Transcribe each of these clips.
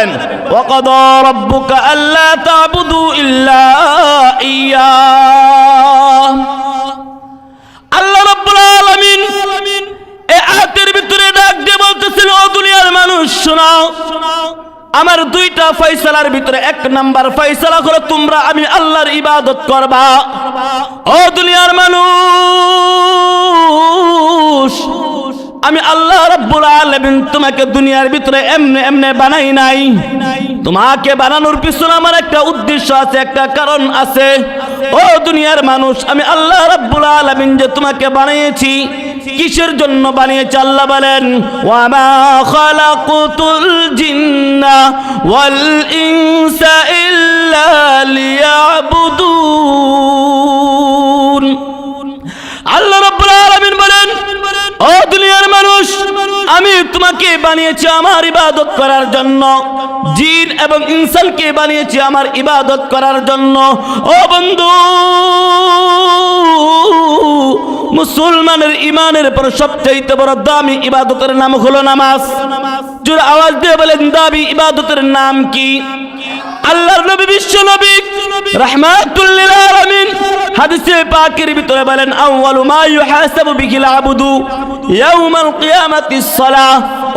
বলেন ওয়াকাদা রাব্বুকা আল্লা তা'বুদু ইল্লা ইয়্যাহ। আল্লাহ রাব্বুল আলামিন এই আয়াতের ভিতরে ডাক দিয়ে বলতেছিল, ও দুনিয়ার মানুষ শোনাও, আমার দুইটা ফয়সালার ভিতরে এক নাম্বার ফয়সালা হলো তোমরা আমি আল্লাহর ইবাদত করবা। ও দুনিয়ার মানুষ, আমি আল্লাহ রাব্বুল আলামিন তোমাকে দুনিয়ার ভিতরে এমনে এমনে বানাই নাই। তোমাকে বানানোর পিছনে আমার একটা উদ্দেশ্য আছে, একটা কারণ আছে। ও দুনিয়ার মানুষ, আমি আল্লাহ রাব্বুল আলামিন যে তোমাকে বানিয়েছি, কিসের জন্য বানিয়েছি? আল্লাহ বলেন ওয়া মা খালাকুতুল জিন্না ওয়াল ইনসা ইল্লা লিয়াবুদুন। আল্লাহ রাব্বুল আলামিন বলেন, ও দুনিয়ার মানুষ, আমি তোমাকে বানিয়েছি আমার ইবাদত করার জন্য, জিন এবং ইনসানকে বানিয়েছি আমার ইবাদত করার জন্য। ও বন্ধু, মুসলমানের ইমানের পর সবচেয়ে বড় দামি ইবাদতের নাম হলো নামাজ। জোরে আওয়াজ দিয়ে বলেন, দামি ইবাদতের নাম কি? আল্লাহর নবী বিশ্ব নবী রাহমাতুল লিল আলামিন হাদিসে পাকের ভিতরে বলেন, আউয়ালু মা ইউহাসাবু বিহিল আবদু ইয়াউমাল কিয়ামাতিস সালাহ।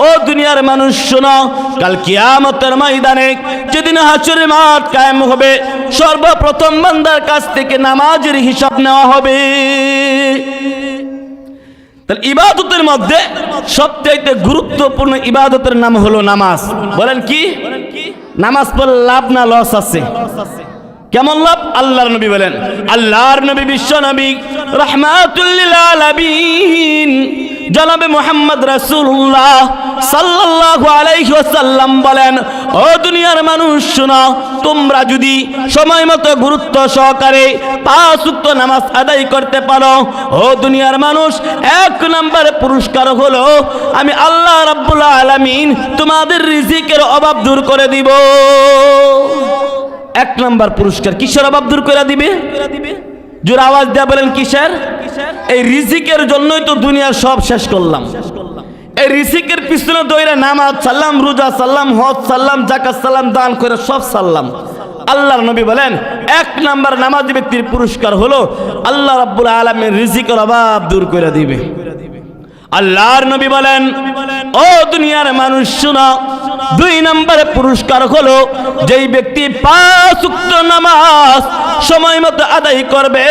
ও দুনিয়ার মানুষ শোনো, কাল কিয়ামতের ময়দানে যেদিন হাশরের মাঠ কায়েম হবে, সর্বপ্রথম বান্দার কাছ থেকে নামাজের হিসাব নেওয়া হবে। তাহলে ইবাদতের মধ্যে সবচেয়ে গুরুত্বপূর্ণ ইবাদতের নাম হলো নামাজ। বলেন কি? নামাজ পড়লে লাভ না লস আছে? কেমন লাভ? আল্লাহর নবী বলেন, আল্লাহর নবী বিশ্ব নবী রাহমাতুল লিল আলামিন জনাবে মুহাম্মদ রাসূলুল্লাহ সাল্লাল্লাহু আলাইহি ওয়াসাল্লাম বলেন, ও দুনিয়ার মানুষ শোনো, তোমরা যদি সময় মতো গুরুত্ব সহকারে 5 ওয়াক্ত নামাজ আদায় করতে পারো, ও দুনিয়ার মানুষ, এক নম্বর পুরস্কার হলো আমি আল্লাহ রাব্বুল আলামিন তোমাদের রিজিকের অভাব দূর করে দিব। এক নম্বর পুরস্কার। কিসের অভাব দূর করে দিবে? জোরে আওয়াজ দিয়ে বলেন, কিসের? এই রিজিকের জন্যই তো দুনিয়ার সব শেষ করলাম। এই রিজিকের পিছনে দৌড়ে নামাজ সাল্লাম, রোজা সাল্লাম, হজ সাল্লাম, যাকাত সাল্লাম, দান করে সব সাল্লাম। আল্লাহর নবী বলেন, এক নাম্বার নামাজি ব্যক্তির পুরস্কার হলো আল্লাহ রাব্বুল আলামিন রিজিকের অভাব দূর করে দিবে। আল্লাহর নবী বলেন, ও দুনিয়ার মানুষ শোনো, 2 নম্বরে পুরস্কার হলো যেই ব্যক্তি 5 ওয়াক্ত নামাজ সময় মতো আদায় করবে,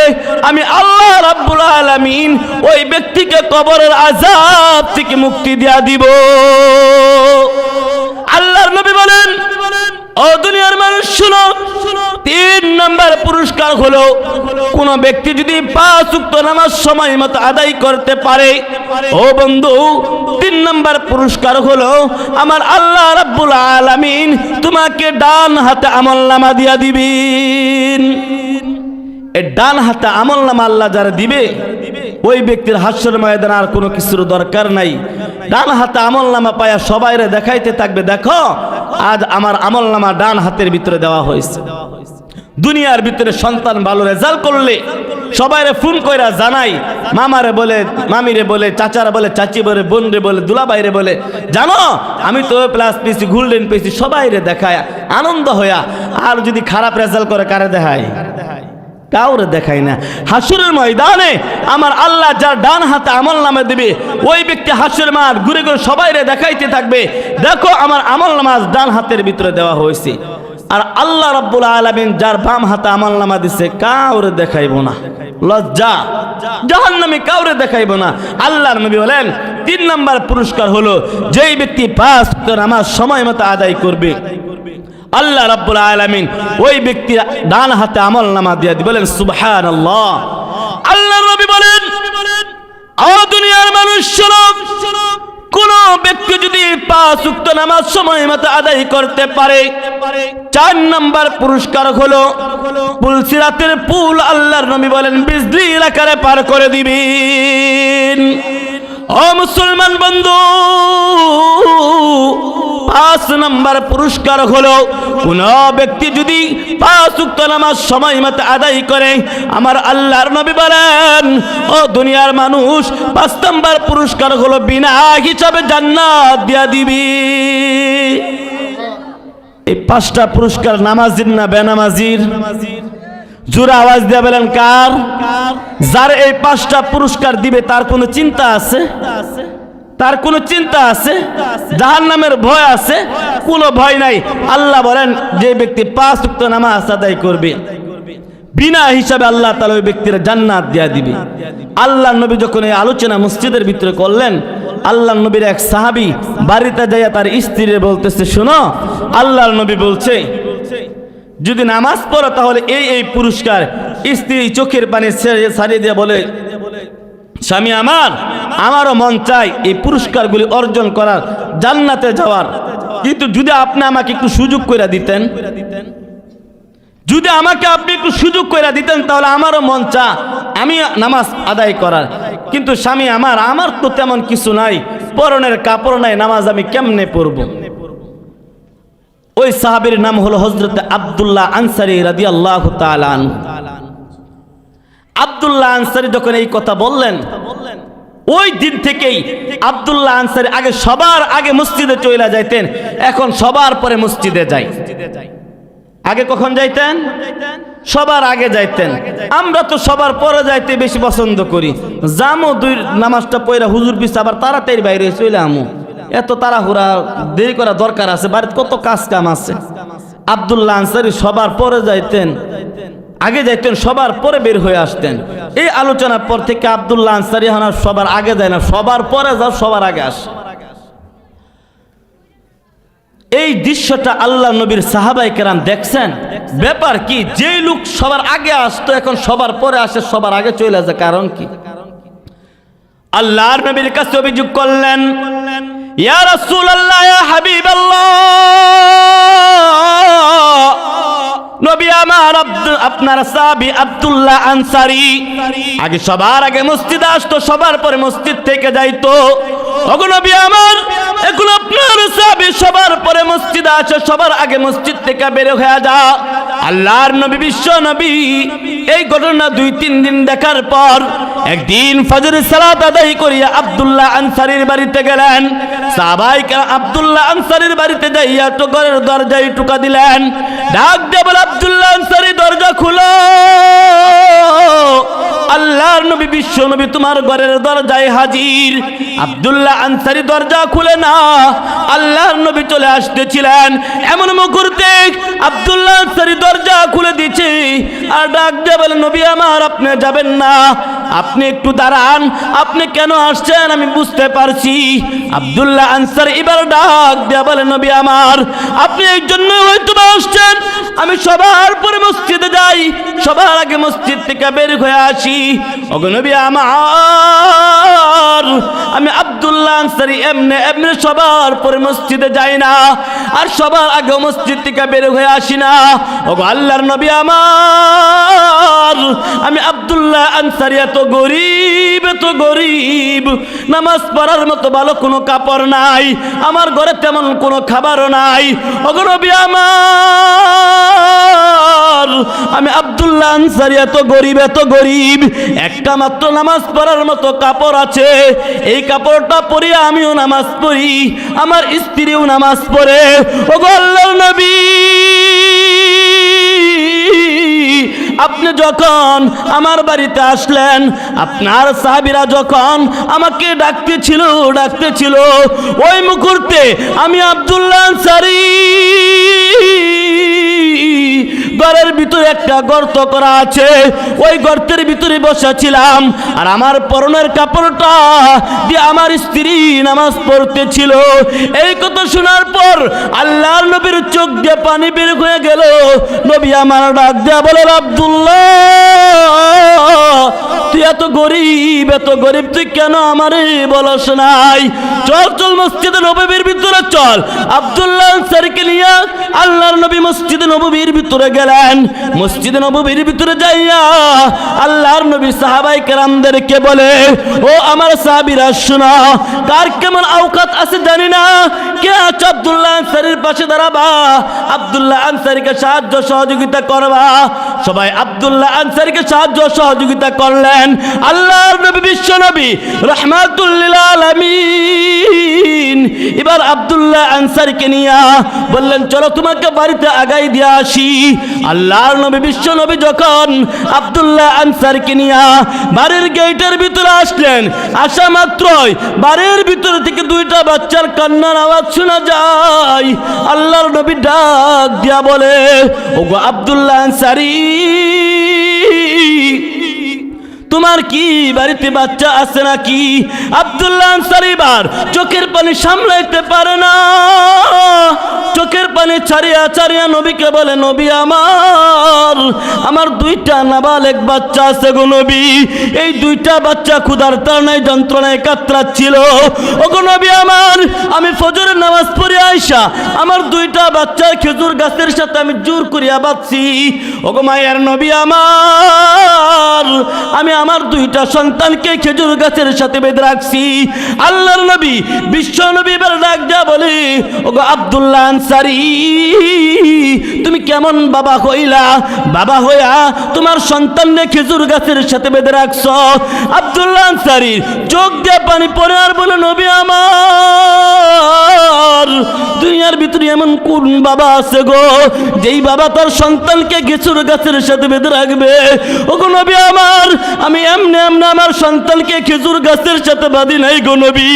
আমি আল্লাহ রাব্বুল আলামিন ওই ব্যক্তিকে কবরের আযাব থেকে মুক্তি দিয়া দিব। আল্লাহর নবী বলেন, ও দুনিয়ার মানুষ শোনো, 3 নম্বর পুরস্কার হলো কোন ব্যক্তি যদি 5 ওয়াক্ত নামাজ সময় মতো আদায় করতে পারে, ও বন্ধু, 3 নম্বর পুরস্কার হলো আমার আল্লাহ রাব্বুল আলামিন তোমাকে ডান হাতে আমলনামা দিয়া দিবেন। এই ডান হাতে আমলনামা আল্লাহ যারা দিবে, ওই ব্যক্তির হাসরের ময়দানে আর কোনো কিছুর দরকার নাই। ডান হাতে আমলনামা পায়া সবাইরে দেখাইতে থাকবে, দেখো আজ আমার আমলনামা ডান হাতের ভিতরে দেওয়া হয়েছে। দুনিয়ার ভিতরে সন্তান ভালো রেজাল্ট করলে সবাইরে ফোন কইরা জানাই, মামারে বলে, মামিরে বলে, চাচারা বলে, চাচি বলে, বোন রে বলে, দুলাভাইরে বলে, জানো আমি তো প্লাস পেয়েছি, গোল্ডেন পেয়েছি, সবাইরে দেখায় আনন্দ হইয়া। আর যদি খারাপ রেজাল্ট করে কারে দেখায়? কাউরে দেখাই না। হাসরের ময়দানে আমার আল্লাহ যার ডান হাতে আমলনামা দিবে, ওই ব্যক্তি হাসরের মাঠ ঘুরে ঘুরে সবাইরে দেখাইতে থাকবে, দেখো আমার আমলনামা ডান হাতের ভিতরে দেওয়া হয়েছে। আর আল্লাহ রাব্বুল আলামিন যার বাম হাতে আমলনামা দিছে, কাউরে দেখাইবো না। লজ্জা, জাহান্নামে কাউরে দেখাইবো না। আল্লাহর নবী বলেন, 3 নম্বর পুরস্কার হলো যেই ব্যক্তি 5 ওয়াক্ত নামাজ সময় মতো আদায় করবে, আল্লাহ রাব্বুল আলামিন ওই ব্যক্তির ডান হাতে আমলনামা দিয়ে দিবেন। বলেন সুবহানাল্লাহ। আল্লাহর নবী বলেন, ও দুনিয়ার মানুষ শোনো, কোন ব্যক্তি যদি 5 ওয়াক্ত নামাজ সময় মতো আদায় করতে পারে, 4 নম্বর পুরস্কার হলো পুলসিরাতের পুল আল্লাহর নবী বলেন বিজলির আকারে পার করে দিবেন। ও মুসলমান বন্ধু, 5 নম্বর পুরস্কার হলো কোন ব্যক্তি যদি 5 ওয়াক্ত নামাজ সময় মতো আদায় করে, আমার আল্লাহর নবী বলেন, ও দুনিয়ার মানুষ, 5 নম্বর পুরস্কার হলো বিনা হিসাবে জান্নাত দিয়া দিবি। এই 5টা পুরস্কার নামাজির না বেনামাজির? জোরে আওয়াজ দিয়ে বলেন কার? যার এই 5টা পুরস্কার দিবে তার কোনো চিন্তা আছে? তার কোনো চিন্তা আছে? জাহান্নামের ভয় আছে? কোনো ভয় নাই। আল্লাহ বলেন যে ব্যক্তি 5 ওয়াক্ত নামাজ আদায় করবে বিনা হিসাবে আল্লাহ তাআলা ওই ব্যক্তির জান্নাত দিয়ে দিবে। আল্লাহ নবী যখন এই আলোচনা মসজিদের ভিতরে করলেন, আল্লাহ নবীর এক সাহাবী বাড়িতে যাইয়া তার স্ত্রীরে বলতেছে, শোনো আল্লাহর নবী বলছে যদি নামাজ পড়ো তাহলে এই এই পুরস্কার। স্ত্রী চোখের পানি ছাড়িয়ে দিয়ে বলে, স্বামী আমারও মন চাই এই পুরস্কারগুলি অর্জন করার, জান্নাতে যাওয়ার, কিন্তু যদি আপনি আমাকে একটু সুযোগ করে দিতেন, যদি আমাকে আপনি একটু সুযোগ করে দিতেন তাহলে আমারও মন চা আমি নামাজ আদায় করার। কিন্তু স্বামী আমার তো তেমন কিছু নাই, পরনের কাপড় নাই, নামাজ আমি কেমনে পড়ব? ওই সাহাবীর নাম হলো হযরত আব্দুল্লাহ আনসারী রাদিয়াল্লাহু তাআলা আনহু। আব্দুল্লাহ আনসারী যখন এই কথা বললেন, ওই দিন থেকেই আব্দুল্লাহ আনসারী আগে সবার আগে মসজিদে চলে যাইতেন, এখন সবার পরে মসজিদে যায়। আগে কখন যাইতেন? সবার আগে যাইতেন। আমরা তো সবার পরে যাইতে বেশি পছন্দ করি। জামো দুই নামাজটা পড়া হুজুর পিছে আবার তাড়াতাড়ি বাইরে চলে আমু, এত তাড়াহুড়া দেরি করা দরকার আছে, বাড়িতে কত কাজ কাম আছে। আব্দুল্লাহ আনসারী সবার পরে যাইতেন, আগে যাইতেন, সবার পরে বের হয়ে আসতেন। এই আলোচনার পর থেকে আব্দুল্লাহ আনসারী এখন আর সবার আগে যায় না, সবার পরে যাও, সবার আগে আসে। এই দৃশ্যটা আল্লাহ নবীর সাহাবায়ে কেরাম দেখছেন। ব্যাপার কি, যেই লোক সবার আগে আসতো এখন সবার পরে আসে, সবার আগে চলে যায়, কারণ কি? আল্লাহর নবীর কাছে অভিযোগ করলেন, ইয়া রাসূলুল্লাহ, ইয়া হাবিবাল্লাহ, নবী আমার আপনার সাহাবী আব্দুল্লাহ আনসারী আগে সবার আগে মসজিদে আসতো, সবার পরে মসজিদ থেকে যাইতো। ওগো নবী আমার, এখন আপনার সাহাবী সবার পরে মসজিদে আসে, সবার আগে মসজিদ থেকে বের হয়ে যা। আল্লাহর নবী, বিশ্ব নবী এই ঘটনা 2-3 দিন দেখার পর একদিন ফজরের সালাত আদায় করিয়া আব্দুল্লাহ আনসারীর বাড়িতে গেলেন। সাহাবায়ে কেরাম আব্দুল্লাহ আনসারীর বাড়িতে যাইয়া তো ঘরের দরজায় টোকা দিলেন, ডাক দিয়ে বলে, আব্দুল্লাহ আনসারী দরজা খুলো। আল্লাহর নবী, বিশ্ব নবী তোমার ঘরের দরজায় হাজির। আব্দুল্লাহ আনসারী দরজা খুলে না, আল্লাহর নবী চলে আসতেছিলেন, এমন মুহূর্তে আব্দুল্লাহ আনসারী দরজা খুলে দিয়েছে আর ডাক দিয়ে বলে, নবী আমার আপনি যাবেন না, আপনি একটু দাঁড়ান, আপনি কেন আসছেন আমি বুঝতে পারছি। আব্দুল্লাহ আনসারী এবার ডাক দিয়ে বলে, নবী আমার আপনি এই জন্য হয়তো আসছেন, আমি সবার পরে মসজিদে যাই, সবার আগে মসজিদ থেকে বের হয়ে আসি। ওগো নবী আমার, আমি আব্দুল্লাহ আনসারী এমনি এমনি সবার পরে মসজিদে যাই না, আর সবার আগে মসজিদ থেকে বের হয়ে আসি না। ওগো আল্লাহর নবী আমার, আমি আব্দুল্লাহ আনসারী এত গরিব, নামাজ পড়ার মতো ভালো কোনো কাপড় নাই, আমার ঘরে তেমন কোনো খাবারও নাই। ওগো নবী আমার, আমি আব্দুল্লাহ আনসারী এত গরিব, একটা মাত্র নামাজ পড়ার মতো কাপড় আছে, এই কাপড়টা পরিয়া আমিও নামাজ পড়ি, আমার স্ত্রীও নামাজ পড়ে। ওগো আল্লাহর নবী, আপনি যখন আমার বাড়িতে আসলেন, আপনার সাহাবীরা যখন আমাকে ডাকতেছিল, ওই মুহূর্তে আমি আব্দুল্লাহ আনসারী ঘরের ভিতরে একটা গর্ত করা আছে, ওই গর্তের ভিতরে বসেছিলাম, আর আমার পরনের কাপড়টা দিয়ে আমার স্ত্রী নামাজ পড়তেছিল। এই কথা শোনার পর আল্লাহর নবীর চোখ দিয়ে পানি বের হয়ে গেল। নবী আমার ডাক দিয়া বলে, আব্দুল্লাহ তুই এত গরিব, তুই কেন আমারে বলস নাই? চল মসজিদে নববীর ভিতরে চল। আব্দুল্লাহ আনসারীকে নিয়ে আল্লাহর নবী মসজিদে নববীর ভিতরে গেলেন। মসজিদে নববীর ভিতরে যাইয়া আল্লাহর নবী সাহাবায়ে কেরামদেরকে বলে, ও আমার সাহাবীরা শোনো, কার কেমন আওকাত আছে জানি না, কে আছে আব্দুল্লাহ আনসারীর পাশে দাঁড়াবা, আব্দুল্লাহ আনসারীকে সাহায্য সহযোগিতা করবা। সবাই আব্দুল্লাহ আনসারীকে সাহায্য সহযোগিতা করলেন। আল্লাহর নবী বিশ্ব নবী রাহমাতুল লিল আলামিন এবার আব্দুল্লাহ আনসারীকে নিয়ে বললেন, চলো তোমাকে বাড়িতে আগাই দিয়ে আসি। আল্লাহর নবী বিশ্ব নবী যখন আব্দুল্লাহ আনসারীকে নিয়ে বাড়ির গেটের ভিতরে আসলেন, আসা মাত্রই বাড়ির ভিতর থেকে দুইটা বাচ্চার কান্নার আওয়াজ শোনা যায়। আল্লাহর নবী ডাক দিয়া বলে, ওগো আব্দুল্লাহ আনসারী, তোমার কি বাড়িতে বাচ্চা আছে নাকি? আব্দুল্লাহ আনসারী এবার চোখের পানি সামলাইতে পারে না, চোখের পানি ছাড়িয়া ছাড়িয়া নবীকে বলে, নবী আমার দুইটা নাবালেগ বাচ্চা আছে গো নবী। এই দুইটা বাচ্চা ক্ষুধার তাড়নায় যন্ত্রণায় কাতরাচ্ছিল। ওগো নবী আমার, আমি ফজরের নামাজ পড়ে আইসা আমার দুইটা বাচ্চার খেজুর গাছের সাথে আমি জোর করিয়া বাঁধছি। ওগো মায়ের নবী আমার, আমি আমার দুইটা সন্তানকে খেজুর গাছের সাথে বেঁধে রাখছি। আল্লাহর নবী বিশ্ব নবী এবার ডাক দেয়া বলে, ওগো আব্দুল্লাহ আনসারী, তুমি কেমন বাবা হইলা? বাবা হইয়া তোমার সন্তানকে খেজুর গাছের সাথে বেঁধে রাখছ। আব্দুল্লাহ আনসারীর চোখ দিয়ে পানি পড়ে আর বলে, নবী আমার, দুনিয়ার ভিতরে এমন কোন বাবা আছে গো যেই বাবা তার সন্তানকে খেজুর গাছের সাথে বেঁধে রাখবে? ওগো নবী আমার, আমি এমনি এমনি আমার সন্তানকে খেজুর গাছের সাথে বাঁধি নাই গো নবী।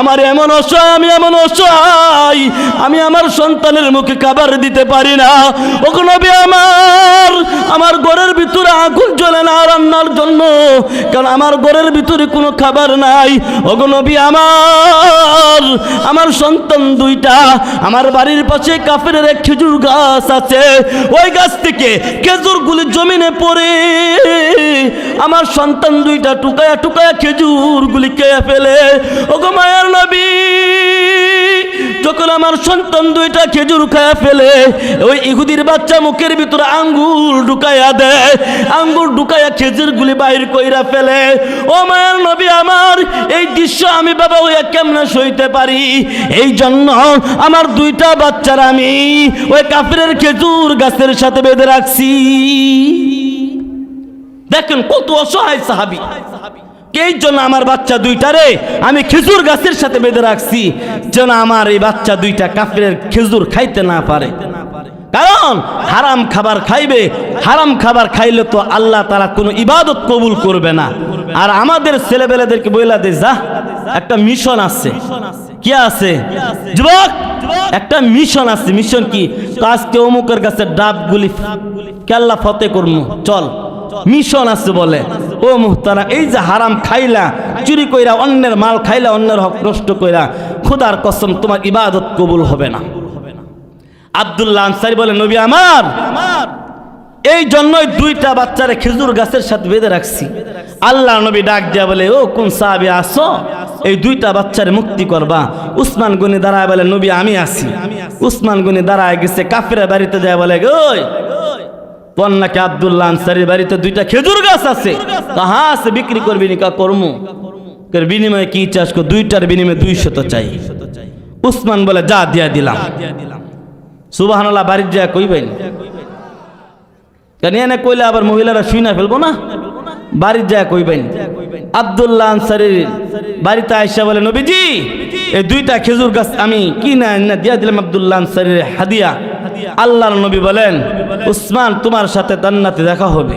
আমার এমন অসহায়, আমি এমন অসহায়, আমি আমার সন্তানের মুখে খাবার দিতে পারি না। ওগো নবী আমার ঘরের ভিতরে আগুন জ্বলে না রান্নার জন্য, কারণ আমার ঘরের ভিতরে কোনো খাবার নাই। ওগো নবী আমার সন্তান দুইটা, আমার বাড়ির পাশে কাফেরের এক খেজুর গাছ আছে, ওই গাছ থেকে খেজুরগুলি জমিনে পড়ে আমার সন্তান দুইটা টুকায়া টুকায়া খেজুরগুলি খেয়ে ফেলে। ওগো মায়ার নবী, যখন আমার সন্তান দুইটা খেজুর খায়া ফেলে, ওই ইহুদির বাচ্চা মুখের ভিতরে আঙ্গুর ঢুকাইয়া দেয়, আঙ্গুর ঢুকাইয়া খেজুরগুলি বাইর কইরা ফেলে। ও মায়ার নবী আমার, এই দৃশ্য আমি বাবা হইয়া কেমনে সইতে পারি? এই জন্য আমার দুইটা বাচ্চার আমি ওই কাফিরের খেজুর গাছের সাথে বেঁধে রাখছি। দেখেন কত অসহায় সাহাবী। এই জন্য আমার বাচ্চা দুইটারে আমি খেজুর গাছের সাথে বেঁধে রাখছি, যেন আমার এই বাচ্চা দুইটা কাফিরের খেজুর খাইতে না পারে। কারণ হারাম খাবার খাইবে, হারাম খাবার খাইলে তো আল্লাহ তাআলা কোনো ইবাদত কবুল করবে না। আর আমাদের ছেলেবেলেদেরকে বইলা দে, যা একটা মিশন আছে। কি আছে যুবক? একটা মিশন আছে। মিশন কি? তো আজকে অমুকের কাছে ডাবগুলি কেল্লা ফতে করবো, চল, মিশন আছে বলে। ও মুহতারা, এই যে হারাম খাইলা, চুরি কইরা, অন্যের মাল খাইলা, অন্যের হক নষ্ট কইরা, খোদার কসম তোমার ইবাদত কবুল হবে না। আব্দুল্লাহ আনসারী বলে, নবী আমার, এই জন্যই দুইটা বাচ্চারে খেজুর গাছের সাথে বেঁধে রাখছি। আল্লাহ নবী ডাক দিয়া বলে, ও কোন সাহাবী আসো, এই দুইটা বাচ্চারে মুক্তি করবা? উসমান গনি দাঁড়ায় বলে, নবী আমি আছি। উসমান গনি দাঁড়ায় গেছে, কাফিরের বাড়িতে যায় বলে, ওই পন্নাকে আব্দুল্লাহ আনসারীর বাড়িতে দুইটা খেজুর গাছ আছে, হ্যাঁ আছে, বিক্রি করবি নি? কর্ম বিনিময়ে কি চাষ কর? দুইটার বিনিময়ে 200 চাই। উসমান বলে, যা দিয়া দিলাম। সুবহানাল্লাহ। বাড়ির যা কইবেন, কেন এনে কইলে আবার মহিলারা শুই না ফেলবো না? বাড়ির যা কইবেন। আব্দুল্লাহ আনসারীর বাড়িতে আয়েশা বলে, নবীজি, এই দুইটা খেজুর গাছ আমি কি না দিয়া দিলাম আব্দুল্লাহ আনসারীর হাদিয়া। আল্লাহর নবী বলেন, উসমান তোমার সাথে জান্নাতে দেখা হবে।